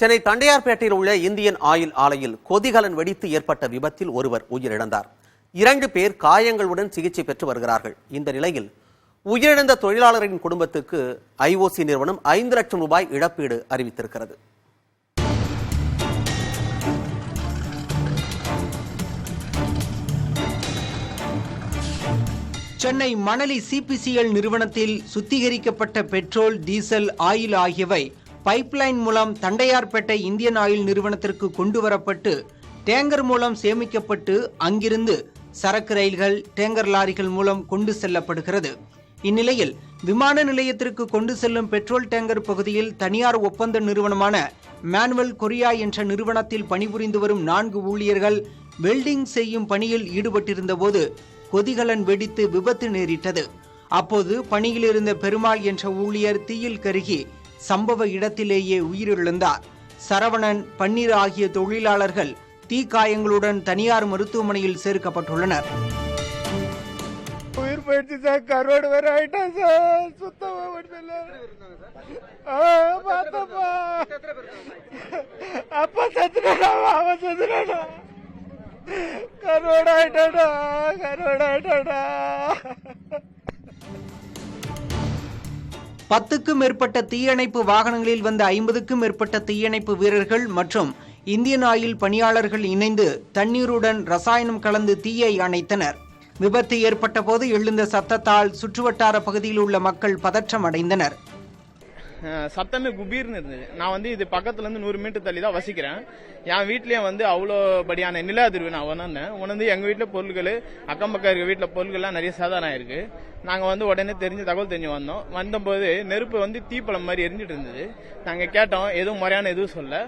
சென்னை தண்டையார்பேட்டையில் உள்ள Indian oil ஆலையில் கொதிகலன் வெடித்து ஏற்பட்ட விபத்தில் ஒருவர் உயிரிழந்தார். 2 பேர் காயங்களுடன் சிகிச்சை பெற்று வருகிறார்கள். இந்த நிலையில் உயிரிழந்த தொழிலாளரின் குடும்பத்துக்கு ஐஓசி நிறுவனம் 5 லட்சம் ரூபாய் இழப்பீடு அறிவித்திருக்கிறது. சென்னை மணலி சிபிசிஎல் நிறுவனத்தில் சுத்திகரிக்கப்பட்ட பெட்ரோல், டீசல், ஆயில் ஆகியவை பைப்லைன் மூலம் தண்டையார்பேட்டை இந்தியன் ஆயில் நிறுவனத்திற்கு கொண்டு வரப்பட்டு டேங்கர் மூலம் சேமிக்கப்பட்டு அங்கிருந்து சரக்கு ரயில்கள், டேங்கர் லாரிகள் மூலம் கொண்டு செல்லப்படுகிறது. இந்நிலையில் விமான நிலையத்திற்கு கொண்டு செல்லும் பெட்ரோல் டேங்கர் பகுதியில் தனியார் ஒப்பந்த நிறுவனமான மேனுவல் கொரியா என்ற நிறுவனத்தில் பணிபுரிந்து வரும் 4 ஊழியர்கள் வெல்டிங் செய்யும் பணியில் ஈடுபட்டிருந்த போது கொதிகலன் வெடித்து விபத்து நேரிட்டது. அப்போது பணியில் இருந்த பெருமாள் என்ற ஊழியர் தீயில் கருகி சம்பவ இடத்திலேயே உயிரிழந்தார். சரவணன், பன்னீர் ஆகிய தொழிலாளர்கள் தீக்காயங்களுடன் தனியார் மருத்துவமனையில் சேர்க்கப்பட்டுள்ளனர். உயிர் போயிடுச்சு சார். கரோடு வேற ஆயிட்டா சார். சுத்தமா பார்த்தப்பா அப்பா சத்துனா அவன் சத்துனா கரோடு ஆயிட்டாடா. 10க்கும் மேற்பட்ட தீயணைப்பு வாகனங்களில் வந்த 50க்கும் மேற்பட்ட தீயணைப்பு வீரர்கள் மற்றும் இந்தியன் ஆயில் பணியாளர்கள் இணைந்து தண்ணீருடன் ரசாயனம் கலந்து தீயை அணைத்தனர். விபத்து ஏற்பட்ட போது எழுந்த சத்தத்தால் சுற்றுவட்டார பகுதியில் உள்ள மக்கள் பதற்றம் அடைந்தனர். சத்தமே குபீர்னு இருந்தது. நான் இது பக்கத்துல இருந்து 100 மீட்டர் தள்ளி தான் வசிக்கிறேன். என் வீட்லயும் அவ்வளோ படியான நில அதிர்வு நான் உணர்ந்தேன். எங்க வீட்டுல பொருட்கள், அக்கம் பக்கம் இருக்க வீட்டுல பொருட்கள்லாம் நிறைய சாதாரணம் ஆயிருக்கு. நாங்க உடனே தகவல் தெரிஞ்சு வந்தபோது நெருப்பு தீப்பழம் மாதிரி எரிஞ்சிட்டு இருந்தது. நாங்க கேட்டோம், எதுவும் முறையான எதுவும் சொல்ல.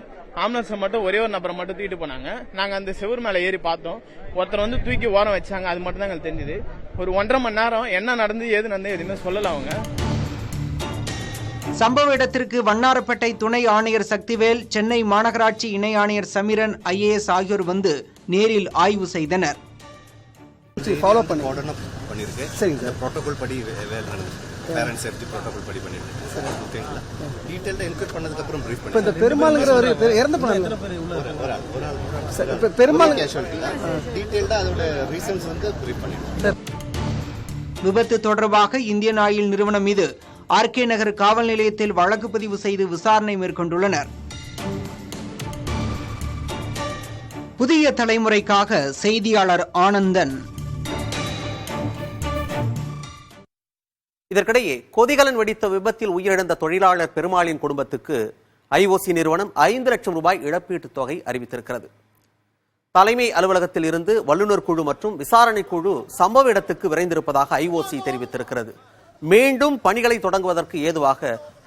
ஆம்புலன்ஸ் மட்டும் ஒரே ஒரு நபரை மட்டும் தூக்கிட்டு போனாங்க. நாங்க அந்த செவுர் மேல ஏறி பார்த்தோம். ஒருத்தர் தூக்கி ஓரம் வச்சாங்க. அது மட்டும் தான் எங்களுக்கு தெரிஞ்சது. ஒரு 1.5 மணி நேரம் என்ன நடந்து ஏது நடந்து எதுவுமே சொல்லல அவங்க. சம்பவ இடத்திற்கு வண்ணாரப்பேட்டை துணை ஆணையர் சக்திவேல், சென்னை மாநகராட்சி இணை ஆணையர் சமிரன் IAS ஆகியோர் நேரில் ஆய்வு செய்தனர். ஃபாலோ பண்ணிருக்கேன். சரிங்க சார். புரோட்டோகால் படி வேலை நடந்துச்சு. பேரண்ட் சேஃப்டி புரோட்டோகால் படி பண்ணிருக்கேன். சரி, ஓகேங்களா? டீடைலா என்கொயரி பண்ணதுக்கு அப்புறம் பிரீஃப் பண்ணி. இந்த பெருமாள்ங்கற ஒரு இறந்து போனாங்க. ஒரு பெருமாள் கேஷுவாலிட்டி. டீடைலா அதோட ரீசன்ஸ் பிரீஃப் பண்ணிருக்கேன். விபத்து தொடர்பாக இந்தியன் ஆயில் நிறுவனம் மீது RK நகர் காவல் நிலையத்தில் வழக்கு பதிவு செய்து விசாரணை மேற்கொண்டுள்ளனர். புதிய தலைமுறைக்காக செய்தியாளர் ஆனந்தன். இதற்கிடையே கொதிகலன் வெடித்த விபத்தில் உயிரிழந்த தொழிலாளர் பெருமாளின் குடும்பத்துக்கு ஐஓசி நிறுவனம் 5 லட்சம் ரூபாய் இழப்பீட்டுத் தொகை அறிவித்திருக்கிறது. தலைமை அலுவலகத்தில் இருந்து வல்லுநர் குழு மற்றும் விசாரணை குழு சம்பவ இடத்துக்கு விரைந்திருப்பதாக ஐஓசி தெரிவித்திருக்கிறது. மீண்டும் பணிகளை தொடங்குவதற்கு ஏதுவாக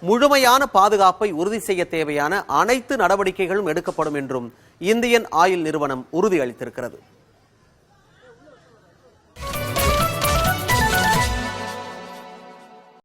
முழுமையான பாதுகாப்பை உறுதி செய்ய தேவையான அனைத்து நடவடிக்கைகளும் எடுக்கப்படும் என்றும் இந்தியன் ஆயில் நிறுவனம் உறுதியளித்திருக்கிறது.